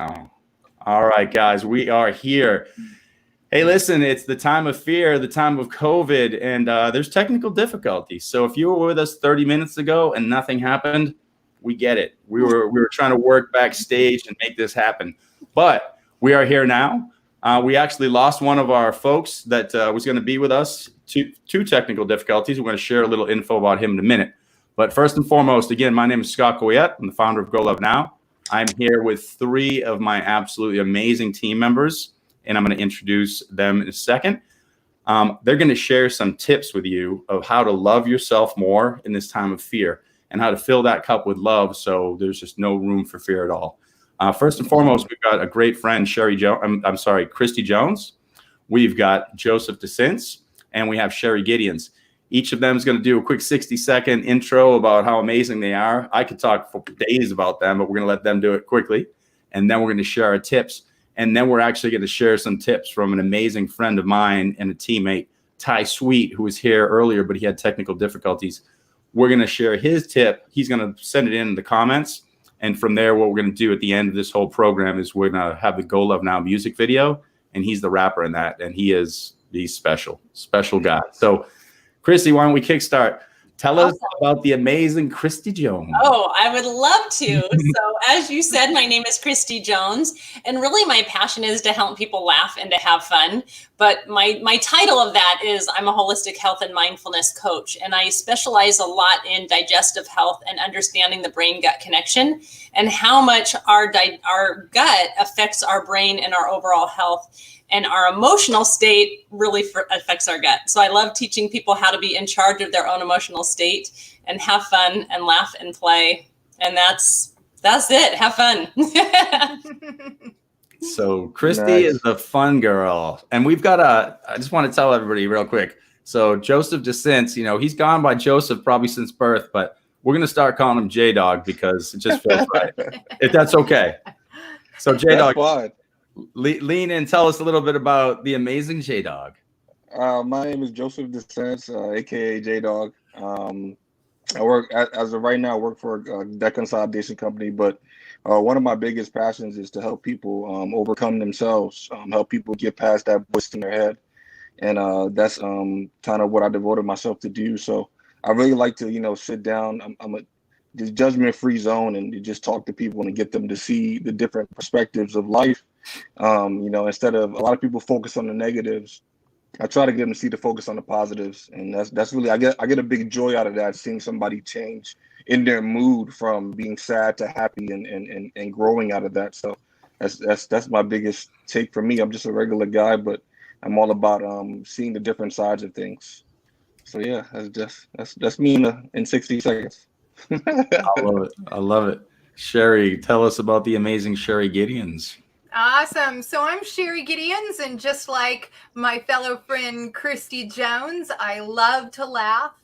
All right, guys, we are here. Hey, listen, it's the time of fear, the time of COVID, and there's technical difficulties. So if you were with us 30 minutes ago and nothing happened, we get it. We were trying to work backstage and make this happen, but we are here now. We actually lost one of our folks that was going to be with us. Two technical difficulties. We're going to share a little info about him in a minute. But first and foremost, again, my name is Scott Goyette. I'm the founder of Go Love Now. I'm here with three of my absolutely amazing team members, and I'm going to introduce them in a second. They're going to share some tips with you of how to love yourself more in this time of fear and how to fill that cup with love so there's just no room for fear at all. First and foremost, we've got a great friend, Christy Jones. We've got Joseph DeSince, and we have Sherry Gideons. Each of them is going to do a quick 60-second intro about how amazing they are. I could talk for days about them, but we're going to let them do it quickly. And then we're going to share our tips. And then we're actually going to share some tips from an amazing friend of mine and a teammate, Ty Sweet, who was here earlier, but he had technical difficulties. We're going to share his tip. He's going to send it in the comments. And from there, what we're going to do at the end of this whole program is we're going to have the Go Love Now music video. And he's the rapper in that. And he's special guy. So, Christy, why don't we kickstart? Tell us about the amazing Christy Jones. Oh, I would love to. So as you said, my name is Christy Jones, and really my passion is to help people laugh and to have fun. But my title of that is I'm a holistic health and mindfulness coach, and I specialize a lot in digestive health and understanding the brain-gut connection and how much our gut affects our brain and our overall health. And our emotional state really affects our gut. So I love teaching people how to be in charge of their own emotional state and have fun and laugh and play. And that's it. Have fun. So Christy is the fun girl. And we've got I just want to tell everybody real quick. So Joseph DeSince, he's gone by Joseph probably since birth, but we're going to start calling him J-Dog because it just feels right. If that's okay. So J-Dog. Lean in. Tell us a little bit about the amazing J-Dog. My name is Joseph DeSince, aka J-Dog. I work as of right now. I work for a debt consolidation company, but one of my biggest passions is to help people overcome themselves, help people get past that voice in their head, and that's kind of what I devoted myself to do. So I really like to sit down. I'm a judgment-free zone and just talk to people and get them to see the different perspectives of life. Instead of a lot of people focus on the negatives, I try to get them to see the focus on the positives, and that's really I get a big joy out of that, seeing somebody change in their mood from being sad to happy and growing out of that. So that's my biggest take for me. I'm just a regular guy, but I'm all about seeing the different sides of things. So yeah, that's me in 60 seconds. I love it. Sherry, tell us about the amazing Sherry Gideons. Awesome. So I'm Sherry Gideons, and just like my fellow friend Christy Jones, I love to laugh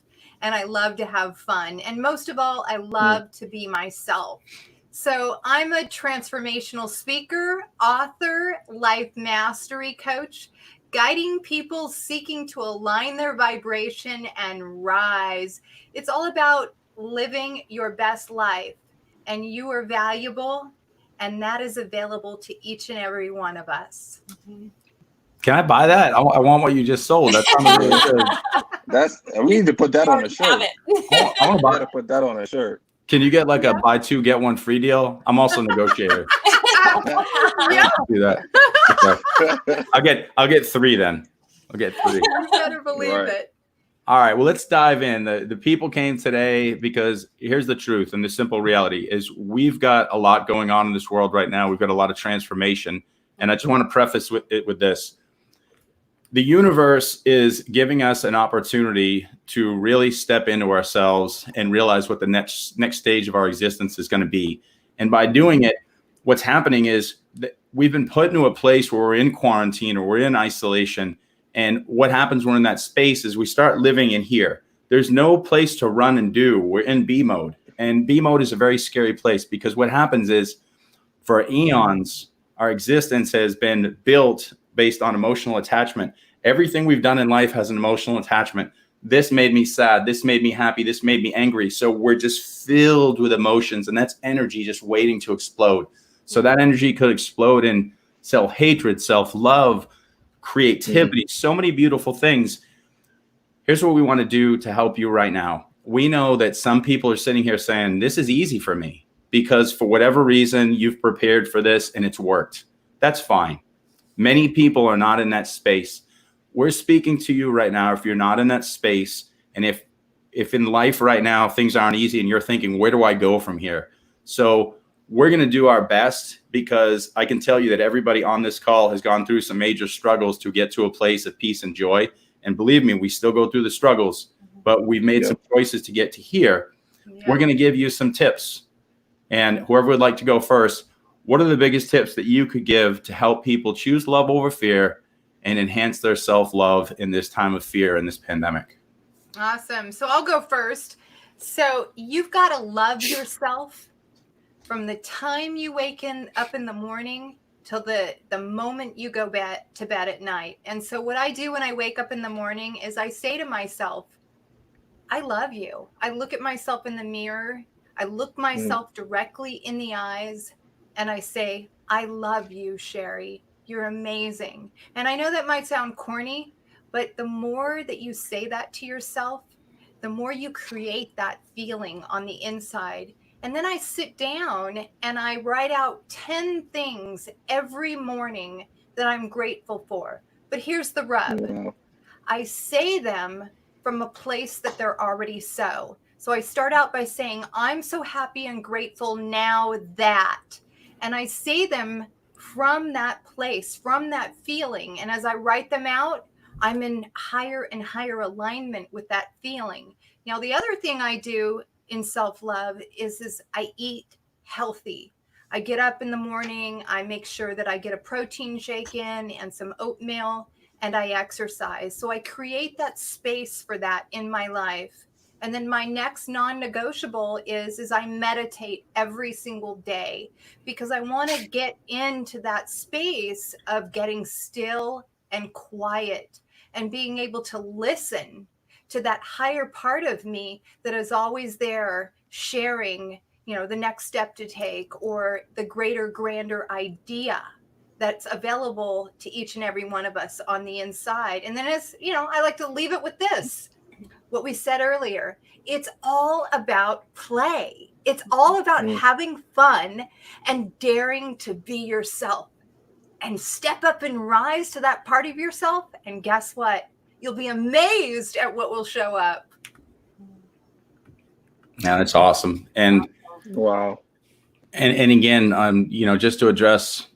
and I love to have fun. And most of all, I love to be myself. So I'm a transformational speaker, author, life mastery coach, guiding people seeking to align their vibration and rise. It's all about living your best life, and you are valuable. And that is available to each and every one of us. Can I buy that? I want what you just sold. That sounds really good. We need to put that on a shirt. I want to put that on a shirt. Can you get like a buy two get one free deal? I'm also a negotiator. Do that. Okay. I'll get three then. I'll get three. You better believe it. All right, well, let's dive in. The people came today because here's the truth, and the simple reality is we've got a lot going on in this world right now. We've got a lot of transformation, and I just want to preface it with this. The universe is giving us an opportunity to really step into ourselves and realize what the next stage of our existence is going to be. And by doing it, what's happening is that we've been put into a place where we're in quarantine or we're in isolation. And what happens when we're in that space is we start living in here. There's no place to run and do. We're in B mode. And B mode is a very scary place because what happens is for eons, our existence has been built based on emotional attachment. Everything we've done in life has an emotional attachment. This made me sad. This made me happy. This made me angry. So we're just filled with emotions, and that's energy just waiting to explode. So that energy could explode in self-hatred, self-love, creativity, so many beautiful things. Here's what we want to do to help you right now. We know that some people are sitting here saying, this is easy for me because for whatever reason, you've prepared for this and it's worked. That's fine. Many people are not in that space. We're speaking to you right now. If you're not in that space, and if in life right now, things aren't easy and you're thinking, where do I go from here? So we're going to do our best, because I can tell you that everybody on this call has gone through some major struggles to get to a place of peace and joy. And believe me, we still go through the struggles, but we've made some choices to get to here. We're going to give you some tips. And whoever would like to go first, what are the biggest tips that you could give to help people choose love over fear and enhance their self-love in this time of fear in this pandemic? Awesome. So I'll go first. So you've got to love yourself from the time you up in the morning till the moment you go to bed at night. And so what I do when I wake up in the morning is I say to myself, I love you. I look at myself in the mirror. I look myself directly in the eyes and I say, I love you, Sherry. You're amazing. And I know that might sound corny, but the more that you say that to yourself, the more you create that feeling on the inside. And then I sit down and I write out 10 things every morning that I'm grateful for. But here's the rub. Wow. I say them from a place that they're already so. So I start out by saying, I'm so happy and grateful now that. And I say them from that place, from that feeling. And as I write them out, I'm in higher and higher alignment with that feeling. Now, the other thing I do in self-love is I eat healthy. I get up in the morning, I make sure that I get a protein shake in and some oatmeal, and I exercise. So I create that space for that in my life. And then my next non-negotiable is I meditate every single day, because I want to get into that space of getting still and quiet and being able to listen to that higher part of me that is always there sharing, the next step to take or the greater, grander idea that's available to each and every one of us on the inside. And then I like to leave it with this, what we said earlier. It's all about play. It's all about having fun and daring to be yourself and step up and rise to that part of yourself. And guess what? You'll be amazed at what will show up. Yeah, that's awesome. And Wow. And again, just to address,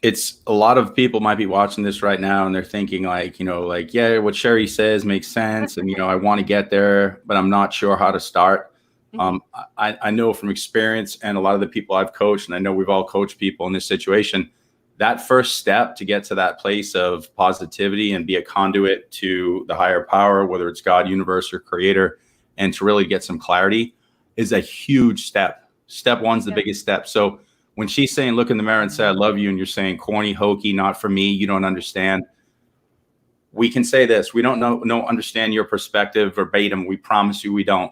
it's a lot of people might be watching this right now and they're thinking yeah, what Sherry says makes sense. And, I want to get there, but I'm not sure how to start. I know from experience and a lot of the people I've coached, and I know we've all coached people in this situation, that first step to get to that place of positivity and be a conduit to the higher power, whether it's God, universe, or creator, and to really get some clarity is a huge step. Step one's the biggest step. So when she's saying, look in the mirror and say, I love you, and you're saying corny, hokey, not for me, you don't understand. We can say this, we don't understand your perspective verbatim. We promise you we don't,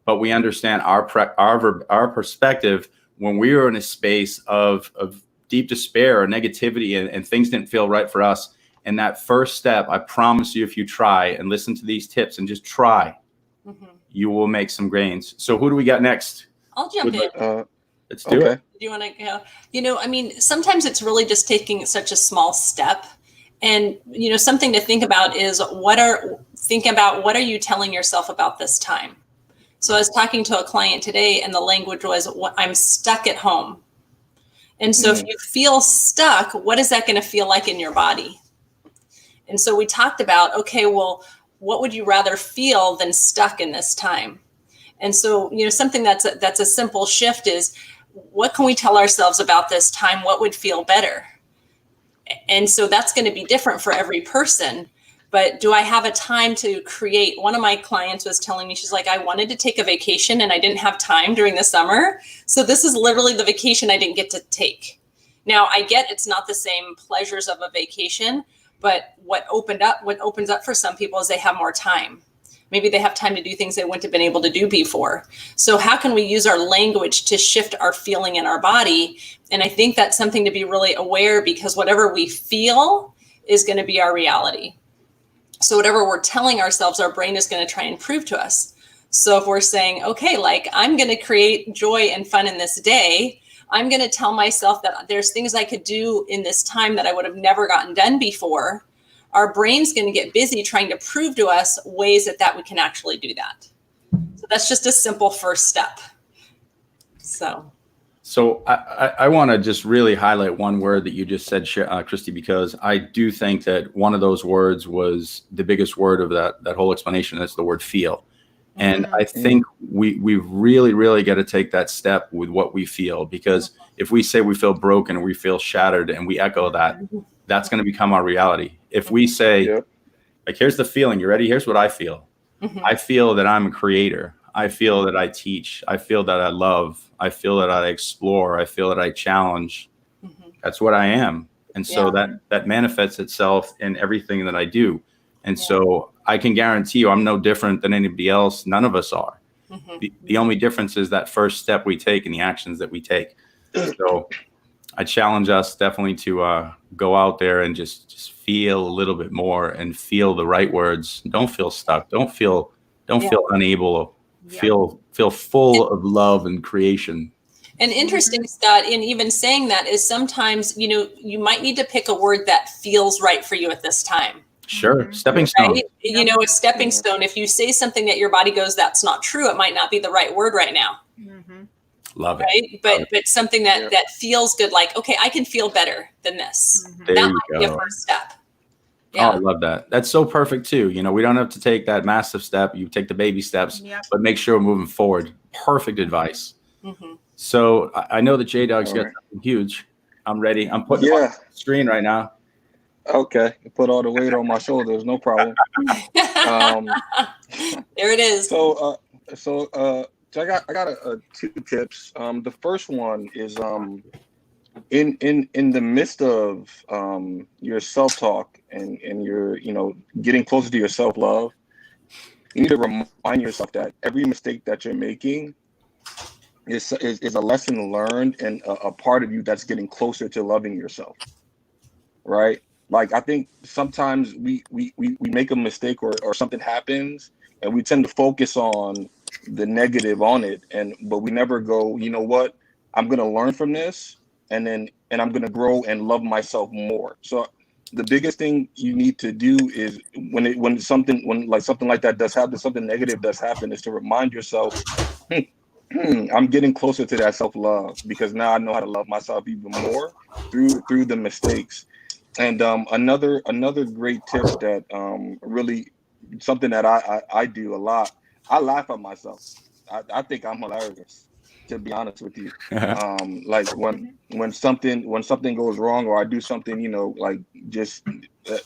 but we understand our perspective when we were in a space of deep despair or negativity and things didn't feel right for us. And that first step, I promise you, if you try and listen to these tips and just try, you will make some gains. So who do we got next? I'll jump in. Let's do it. Do you want to go? Sometimes it's really just taking such a small step. And, something to think about is what are you telling yourself about this time? So I was talking to a client today and the language was, I'm stuck at home. And so if you feel stuck, what is that going to feel like in your body? And so we talked about, okay, well, what would you rather feel than stuck in this time? And so, something that's a simple shift is, what can we tell ourselves about this time? What would feel better? And so that's going to be different for every person. But do I have a time to create? One of my clients was telling me, she's like, I wanted to take a vacation and I didn't have time during the summer. So this is literally the vacation I didn't get to take. Now, I get it's not the same pleasures of a vacation, but what opens up for some people is they have more time. Maybe they have time to do things they wouldn't have been able to do before. So how can we use our language to shift our feeling in our body? And I think that's something to be really aware, because whatever we feel is going to be our reality. So whatever we're telling ourselves, our brain is going to try and prove to us. So if we're saying, okay, like I'm going to create joy and fun in this day, I'm going to tell myself that there's things I could do in this time that I would have never gotten done before. Our brain's going to get busy trying to prove to us ways that we can actually do that. So that's just a simple first step. So I want to just really highlight one word that you just said, Christy, because I do think that one of those words was the biggest word of that whole explanation. That's the word feel. And I think we really, really got to take that step with what we feel, because if we say we feel broken, we feel shattered, and we echo that, that's going to become our reality. If we say, like, here's the feeling, you ready? Here's what I feel. I feel that I'm a creator. I feel that I teach. I feel that I love. I feel that I explore. I feel that I challenge. That's what I am. And so that manifests itself in everything that I do. And so I can guarantee you I'm no different than anybody else. None of us are. The only difference is that first step we take and the actions that we take. So I challenge us definitely to go out there and just feel a little bit more and feel the right words. Don't feel stuck. Don't feel unable. Feel full of love and creation. And interesting, Scott, in even saying that is sometimes, you might need to pick a word that feels right for you at this time. Sure. Stepping stone. Right? A stepping stone. If you say something that your body goes, that's not true, it might not be the right word right now. Love it. Right? But something that feels good, like, okay, I can feel better than this. There that you might be a go. first step. Yeah. Oh, I love that. That's so perfect too. We don't have to take that massive step. You take the baby steps, but make sure we're moving forward. Perfect advice. So I know that J-Dog's got something huge. I'm ready. I'm putting it on the screen right now. Okay. Put all the weight on my shoulders. No problem. There it is. So I got two tips. The first one is in the midst of your self-talk and your getting closer to your self-love, you need to remind yourself that every mistake that you're making is a lesson learned and a part of you that's getting closer to loving yourself, right? Like, I think sometimes we make a mistake or something happens and we tend to focus on the negative on it, but we never go, you know what, I'm gonna learn from this and I'm gonna grow and love myself more. So the biggest thing you need to do is when something like that does happen, something negative does happen, is to remind yourself, I'm getting closer to that self-love because now I know how to love myself even more through the mistakes. And another great tip that really something that I do a lot, I laugh at myself. I think I'm hilarious, to be honest with you. Like when something goes wrong or I do something, like just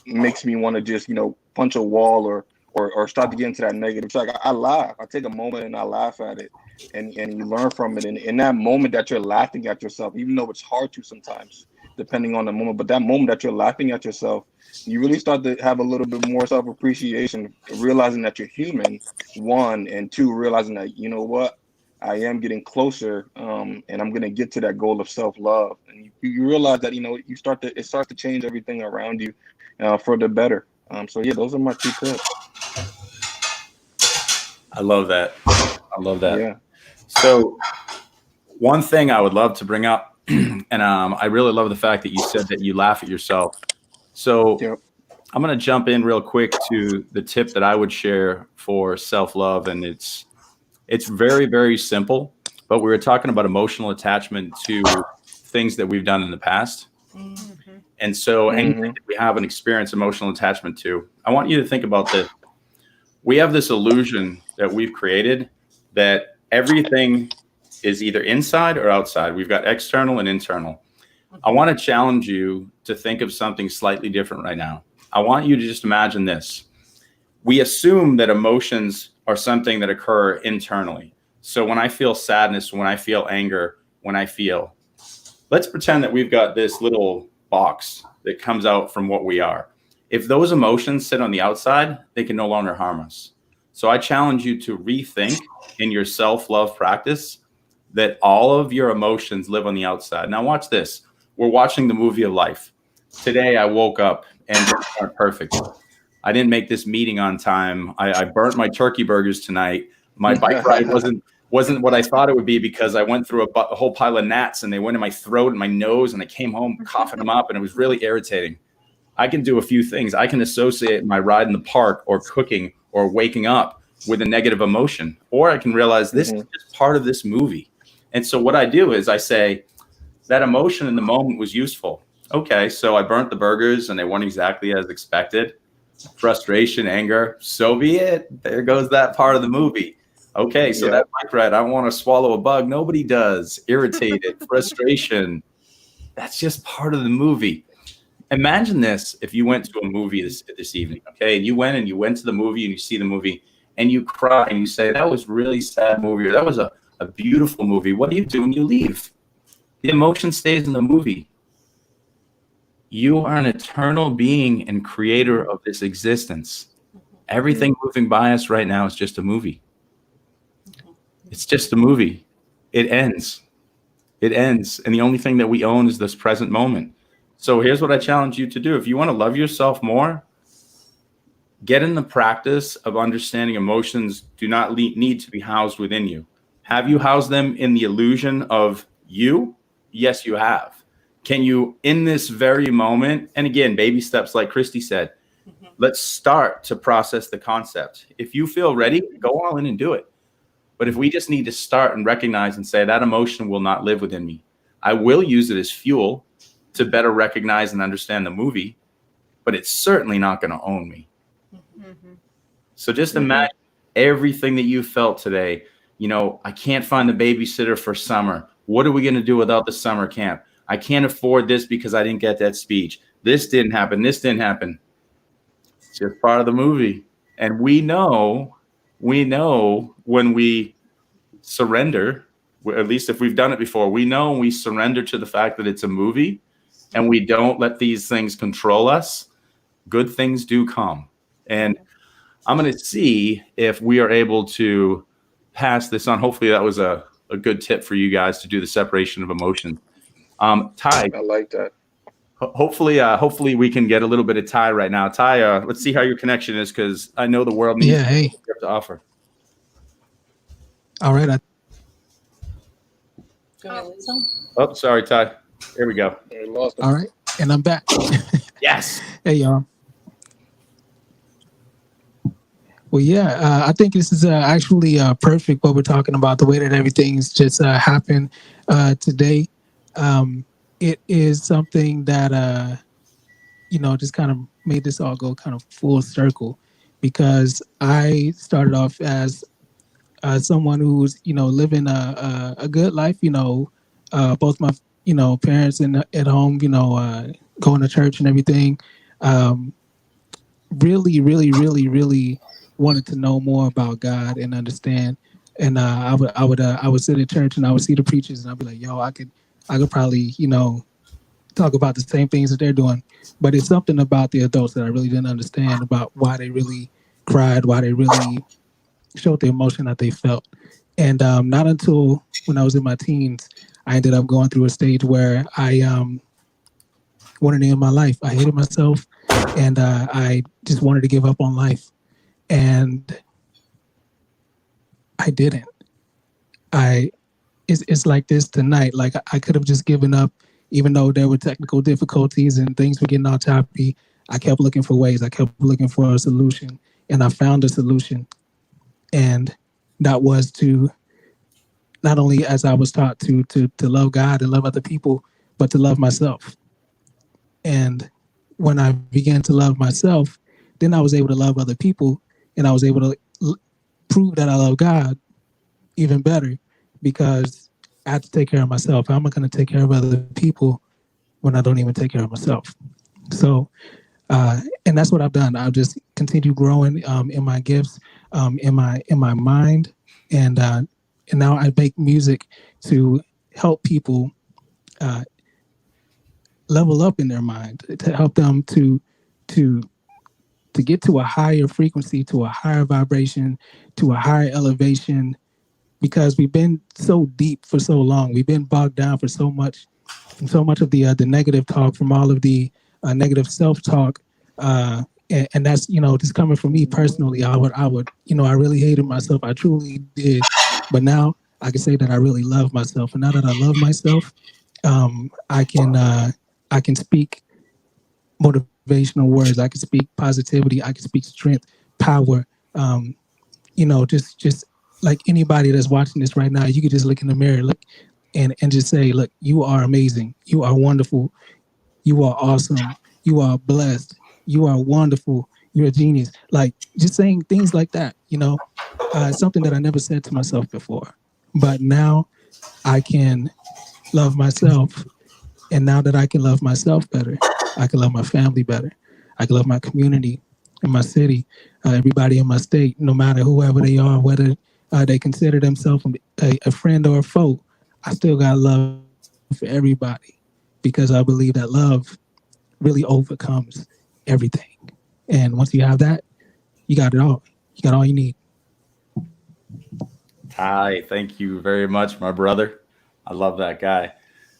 makes me want to just, punch a wall or start to get into that negative. It's like I laugh. I take a moment and I laugh at it, and you learn from it. And in that moment that you're laughing at yourself, even though it's hard to sometimes, depending on the moment, but that moment that you're laughing at yourself, you really start to have a little bit more self-appreciation, realizing that you're human, one, and two, realizing that, you know what, I am getting closer, and I'm going to get to that goal of self-love. And you realize that, it starts to change everything around you for the better. So yeah, those are my two tips. I love that. Yeah. So one thing I would love to bring up, and I really love the fact that you said that you laugh at yourself. So I'm going to jump in real quick to the tip that I would share for self-love. And it's very, very simple, but we were talking about emotional attachment to things that we've done in the past. And so anything that we have an experience emotional attachment to, I want you to think about this. We have this illusion that we've created that everything is either inside or outside. We've got external and internal. I want to challenge you to think of something slightly different right now. I want you to just imagine this. We assume that emotions are something that occur internally. So when I feel sadness, when I feel anger, let's pretend that we've got this little box that comes out from what we are. If those emotions sit on the outside, they can no longer harm us. So I challenge you to rethink in your self-love practice that all of your emotions live on the outside. Now watch this. We're watching the movie of life. Today I woke up and things aren't perfect. I didn't make this meeting on time. I burnt my turkey burgers tonight. My bike ride wasn't what I thought it would be because I went through a whole pile of gnats and they went in my throat and my nose and I came home coughing them up and it was really irritating. I can do a few things. I can associate my ride in the park or cooking or waking up with a negative emotion, or I can realize this is just part of this movie. And so what I do is I say that emotion in the moment was useful. Okay, so I burnt the burgers and they weren't exactly as expected. Frustration, anger, so be it. There goes that part of the movie. Okay, so that bike ride, I want to swallow a bug. Nobody does. Irritated, frustration. That's just part of the movie. Imagine this if you went to a movie this evening, okay? And you went to the movie and you see the movie and you cry and you say, that was really sad movie, or that was a beautiful movie. What do you do when you leave? The emotion stays in the movie. You are an eternal being and creator of this existence. Everything moving by us right now is just a movie. It's just a movie. It ends. It ends. And the only thing that we own is this present moment. So here's what I challenge you to do. If you want to love yourself more, get in the practice of understanding emotions do not need to be housed within you. Have you housed them in the illusion of you? Yes, you have. Can you, in this very moment, and again, baby steps like Christy said, let's start to process the concept. If you feel ready, go all in and do it. But if we just need to start and recognize and say that emotion will not live within me, I will use it as fuel to better recognize and understand the movie, but it's certainly not going to own me. So just imagine everything that you felt today. You know, I can't find the babysitter for summer. What are we going to do without the summer camp? I can't afford this because I didn't get that speech. This didn't happen. This didn't happen. It's just part of the movie. And we know when we surrender, at least if we've done it before, we know when we surrender to the fact that it's a movie and we don't let these things control us, good things do come. And I'm going to see if we are able to pass this on. Hopefully that was a good tip for you guys to do the separation of emotions. Ty, I like that. Hopefully we can get a little bit of Ty right now. Ty, let's see how your connection is because I know the world needs what you have to offer. All right. Oh, sorry, Ty. Here we go. All right, and I'm back. Yes. Hey, y'all. Well, yeah, I think this is actually perfect what we're talking about, the way that everything's just happened today. It is something that, just kind of made this all go kind of full circle because I started off as someone who's, living a good life, both my, parents at home, going to church and everything. Really, really, really, really wanted to know more about God and understand. And I would sit at church and I would see the preachers and I'd be like, yo, I could probably, talk about the same things that they're doing. But it's something about the adults that I really didn't understand about why they really cried, why they really showed the emotion that they felt. And not until when I was in my teens, I ended up going through a stage where I wanted to end my life. I hated myself and I just wanted to give up on life. And I didn't. It's like this tonight. Like I could have just given up, even though there were technical difficulties and things were getting all choppy. I kept looking for ways. I kept looking for a solution, and I found a solution. And that was to not only, as I was taught, to love God and love other people, but to love myself. And when I began to love myself, then I was able to love other people, and I was able to prove that I love God even better because I have to take care of myself. How am I going to take care of other people when I don't even take care of myself? So, and that's what I've done. I've just continued growing in my gifts, in my mind, and now I make music to help people level up in their mind, to help them to to get to a higher frequency, to a higher vibration, to a higher elevation, because we've been so deep for so long. We've been bogged down for so much of the negative talk, from all of the negative self-talk. And that's, just coming from me personally. I would, I really hated myself. I truly did. But now I can say that I really love myself. And now that I love myself, I can speak motivational words. I can speak positivity. I can speak strength, power. Just like anybody that's watching this right now, you could just look in the mirror, look, and just say, look, you are amazing. You are wonderful. You are awesome. You are blessed. You are wonderful. You're a genius. Like, just saying things like that, something that I never said to myself before. But now I can love myself. And now that I can love myself better, I can love my family better. I can love my community and my city, everybody in my state, no matter whoever they are, whether they consider themselves a friend or a foe. I still got love for everybody, because I believe that love really overcomes everything. And once you have that, you got it all. You got all you need. Ty, thank you very much, my brother. I love that guy.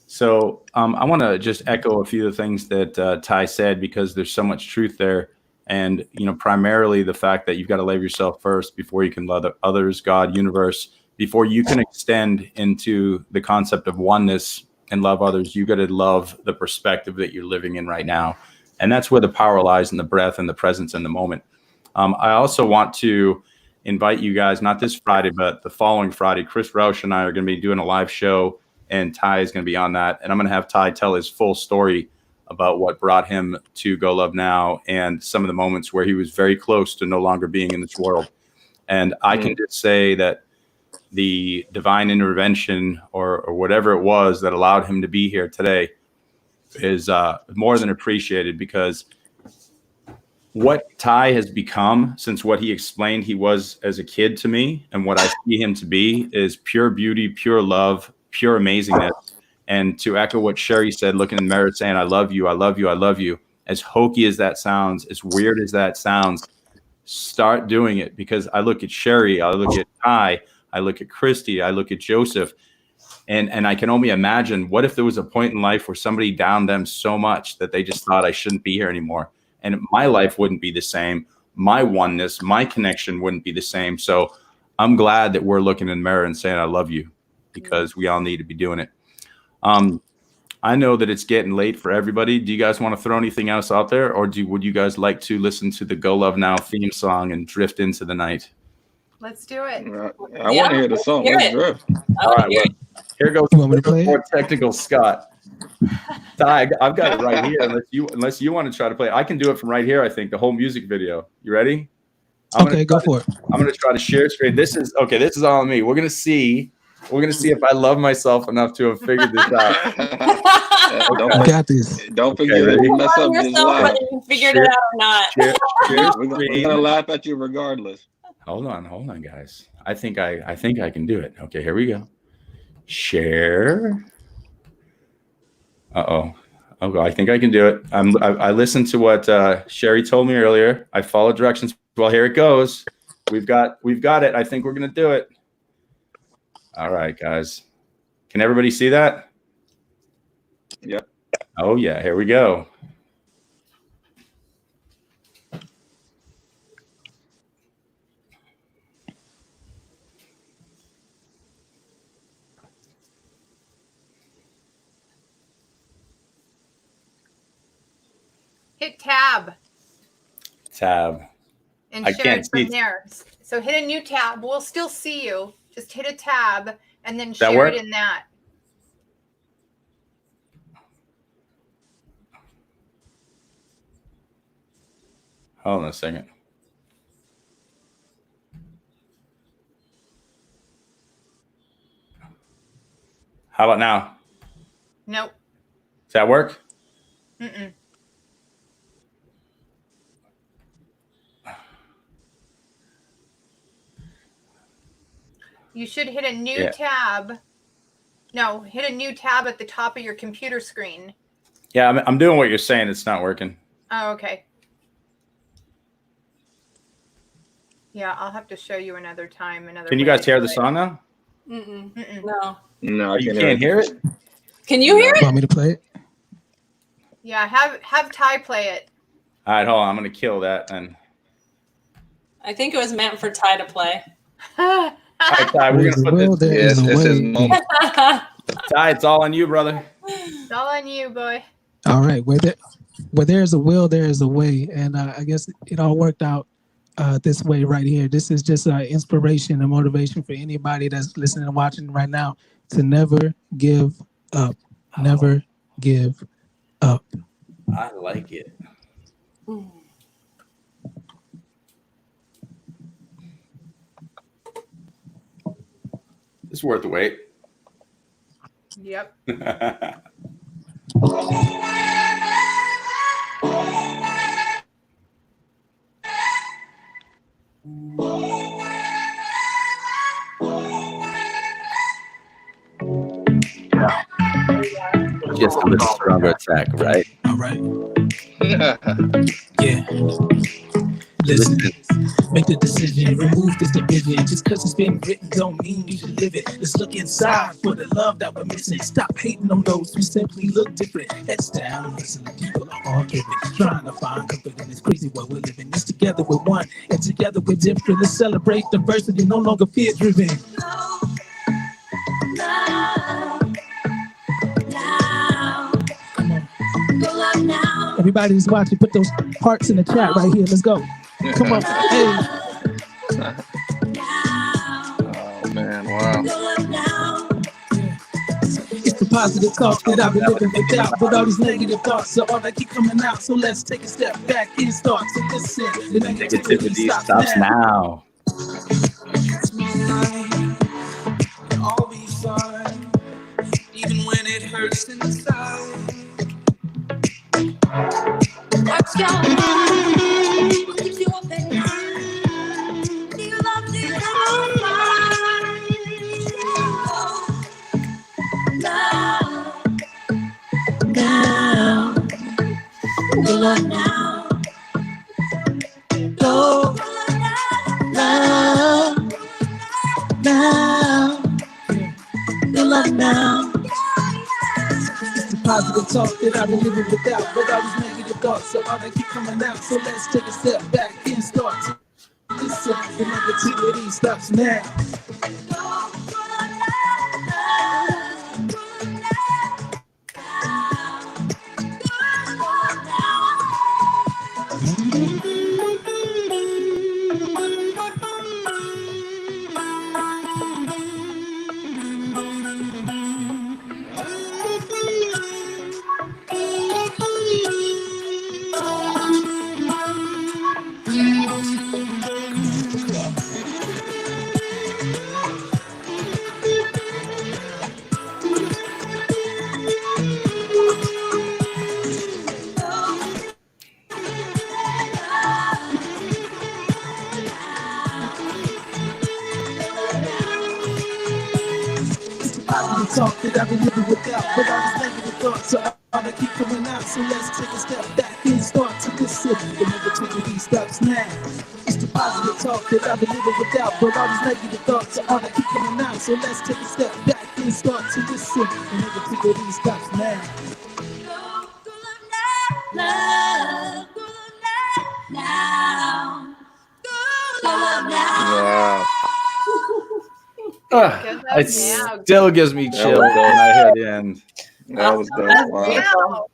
So I want to just echo a few of the things that Ty said, because there's so much truth there. And, primarily the fact that you've got to love yourself first before you can love others, God, universe, before you can extend into the concept of oneness and love others. You got to love the perspective that you're living in right now. And that's where the power lies, in the breath and the presence in the moment. I also want to invite you guys, not this Friday, but the following Friday. Chris Roush and I are going to be doing a live show, and Ty is going to be on that. And I'm going to have Ty tell his full story about what brought him to Go Love Now, and some of the moments where he was very close to no longer being in this world. And I can just say that the divine intervention or whatever it was that allowed him to be here today is more than appreciated, because what Ty has become since what he explained he was as a kid to me, and what I see him to be, is pure beauty, pure love, pure amazingness. And to echo what Sherry said, looking in the mirror saying, I love you, I love you, I love you. As hokey as that sounds, as weird as that sounds, start doing it. Because I look at Sherry, I look at Ty, I look at Christy, I look at Joseph, and I can only imagine, what if there was a point in life where somebody downed them so much that they just thought, I shouldn't be here anymore. And my life wouldn't be the same. My oneness, my connection wouldn't be the same. So I'm glad that we're looking in the mirror and saying, I love you, because we all need to be doing it. I know that it's getting late for everybody. Do you guys want to throw anything else out there, or would you guys like to listen to the Go Love Now theme song and drift into the night? Let's do it. I want to hear the song. Let's drift. All right, well, here goes more technical Scott. Ty, I've got it right here. Unless you want to try to play it. I can do it from right here, I think, the whole music video. You ready? Okay, go for it. I'm going to try to share screen. This is all on me. We're going to see if I love myself enough to have figured this out. I got this. Don't forget that you mess up this live. Whether you figured it out or not. We're going to laugh at you regardless. Hold on, guys. I think I can do it. Okay, here we go. Share. Oh, I think I can do it. I listened to what Sherry told me earlier. I followed directions. Well, here it goes. We've got it. I think we're gonna do it. All right, guys. Can everybody see that? Yep. Oh yeah, here we go. Hit tab. And I share can't it from see. there. So hit a new tab. We'll still see you. Just hit a tab and then That share work? it in that. Hold on a second. How about now? Nope. Does that work? Mm-mm. You should hit a new tab. No, hit a new tab at the top of your computer screen. Yeah, I'm doing what you're saying. It's not working. Oh, okay. Yeah, I'll have to show you another time. Can you guys hear the song now? Mm-mm. Mm-mm. No. No, I You can't can't hear it? Can you hear it? Want me to play it? Yeah, have Ty play it. All right, hold on. I'm going to kill that then. I think it was meant for Ty to play. All right, Ty, we're going to put this. There Yes, is a it's his way. moment. Ty, it's all on you, brother. It's all on you, boy. All right, where there's a will, there is a way, and I guess it all worked out this way right here. This is just inspiration and motivation for anybody that's listening and watching right now to never give up. Never give up. I like it. It's worth the wait. Yep. Just a little stronger attack, right? All right. Yeah. Listen, make the decision, remove this division. Just cause it's been written don't mean you should live it. Let's look inside for the love that we're missing. Stop hating on those who simply look different. Heads down and listen to people are all driven. Trying to find comfort in this crazy world we're living. It's together we're one and together we're different. Let's celebrate diversity, no longer fear driven. Everybody who's watching, put those hearts in the chat right here. Let's go. Come on. Hey. Oh man, wow. It's the positive thoughts that I've been living without, but all these negative thoughts are all that keep coming out. So let's take a step back and start to listen. The Negativity stops now. It's my life. It'll all be fine, even when it hurts inside. What's going on? Look at you open eyes. Do you love this love? Now. The love now. Go. Love. Now. The love now. It's the positive talk that I've been living without, but all these negative thoughts are all that keep coming out. So let's take a step back and start to listen. The negativity stops now. Talk that I've been living without, but all these negative thoughts are all that keep coming out. So let's take a step back and start to listen. The negativity stops now. It's the positive talk that I've been living without, but all these negative thoughts are all that keep coming out. So let's take a step back and start to listen. The negativity stops now. Love now. Love now. Wow. It still gives me chills when I hear the end. That was dope. Wow. Yeah. All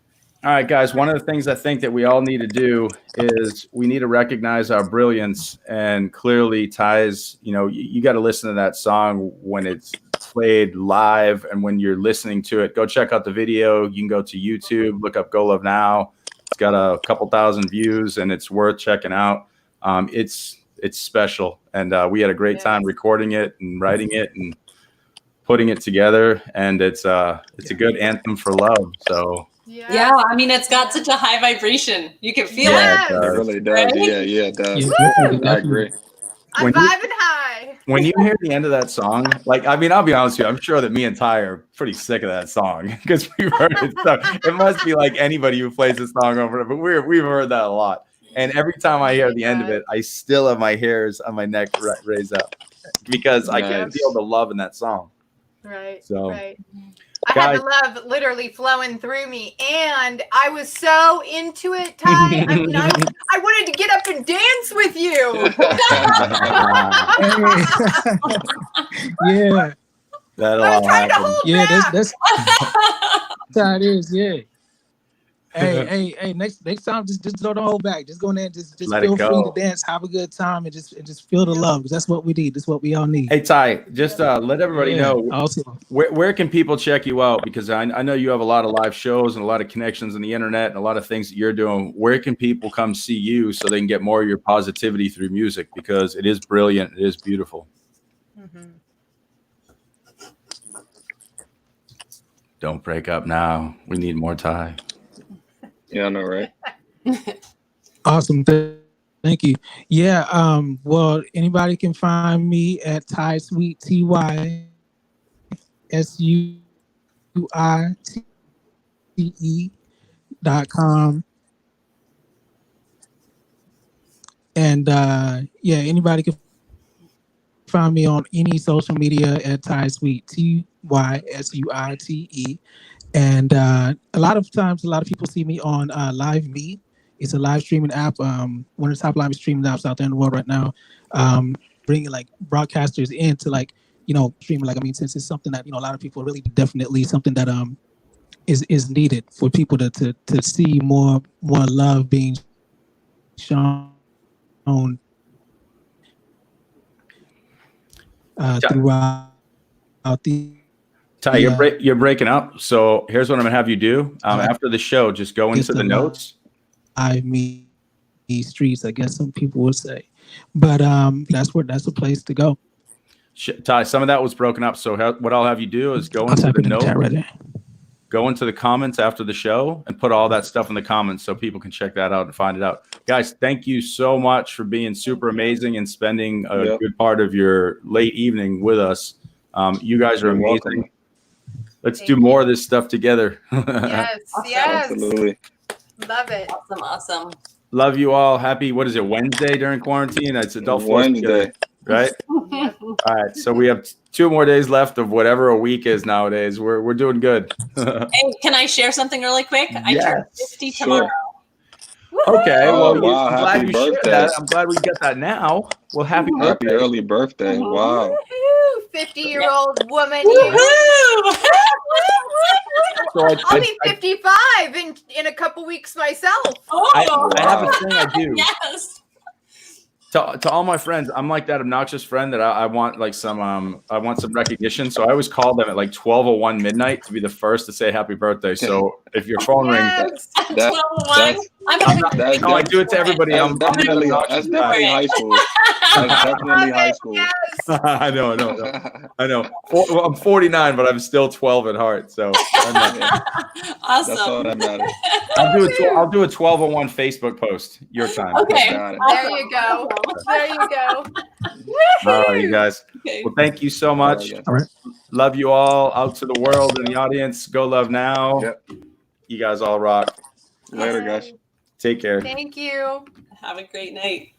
right, guys. One of the things I think that we all need to do is we need to recognize our brilliance. And clearly, Ty's, you got to listen to that song when it's played live and when you're listening to it. Go check out the video. You can go to YouTube, look up Go Love Now. It's got a couple thousand views and it's worth checking out. It's special. And we had a great time recording it and writing it and putting it together. And it's a good anthem for love. So Yeah, I mean, it's got such a high vibration. You can feel Yes. It really does. Right? Yeah, it does. Yeah, I agree. I'm When you- vibing high. when you hear the end of that song, I'll be honest with you, I'm sure that me and Ty are pretty sick of that song because we've heard it. So it must be like anybody who plays this song over it, but we've heard that a lot. And every time I hear the end of God. it, I still have my hairs on my neck raised up because I can Nice. feel the love in that song. Right. So, Right. I had guys, the love literally flowing through me, and I was so into it, Ty. I mean, I wanted to get up and dance with you. Yeah, that'll I was all trying to happen. hold yeah, back. that's how it is. Yeah. Hey, next time, just don't hold back. Just go in there, and just Let it feel free to go. dance, have a good time, and just feel the love, because that's what we need. That's what we all need. Hey, Ty, just let everybody Yeah, know awesome. where can people check you out? Because I know you have a lot of live shows and a lot of connections on the internet and a lot of things that you're doing. Where can people come see you so they can get more of your positivity through music? Because it is brilliant. It is beautiful. Mhm. Don't break up now. We need more Ty. Yeah, I know, right? Awesome. Thank you. Yeah. Well, anybody can find me at Ty Sweet, TYSUITE.com. And yeah, anybody can find me on any social media at Ty Sweet, TYSUITE. And a lot of times, a lot of people see me on Live Me. It's a live streaming app. One of the top live streaming apps out there in the world right now. Bringing like broadcasters in to like, streaming. Like, I mean, since it's something that, a lot of people really definitely something that is needed for people to see more love being shown throughout the Ty, you're breaking up. So here's what I'm gonna have you do. After the show, just go into the notes. Live Me streets, I guess some people would say, but that's a place to go. Ty, some of that was broken up. So what I'll have you do is go I'll into type the it in the chat notes, right there. go into the comments after the show, and put all that stuff in the comments so people can check that out and find it out. Guys, thank you so much for being super amazing and spending a good part of your late evening with us. You guys are You're amazing. welcome. Let's do more of this stuff together. Yes. Awesome. Yes. Absolutely. Love it. Awesome. Love you all. Happy, what is it, Wednesday during quarantine? It's adult force Wednesday. together, right? Yep. All right. So we have 2 more days left of whatever a week is nowadays. We're doing good. Hey, can I share something really quick? I turn 50 tomorrow. Okay. Oh, Well, wow. I'm glad Happy you shared birthday. that. I'm glad we get that now. Well, happy Happy birthday. early birthday. Wow. Woohoo, 50-year-old woman. You. Woohoo! So I'll be 55 in a couple weeks myself. Oh, I have a thing I do. yes. To all my friends, I'm like that obnoxious friend that I want like some recognition. So I always call them at like 12:01 midnight to be the first to say happy birthday. So if your phone rings, Yes. At That- 12:01. I'm gonna be that's- no, I do it to everybody. That's I'm definitely obnoxious guy. high school. That's definitely high school. Yes. I know. I'm 49, but I'm still 12 at heart. So That's awesome. all that matters. I'll do a 12:01 Facebook post. Your time. Okay. Got it. There you go. There you go. All right, you guys. Okay. Well, thank you so much. All right. Love you all out to the world and the audience. Go love now. Yep. You guys all rock. Later, guys. Take care. Thank you. Have a great night.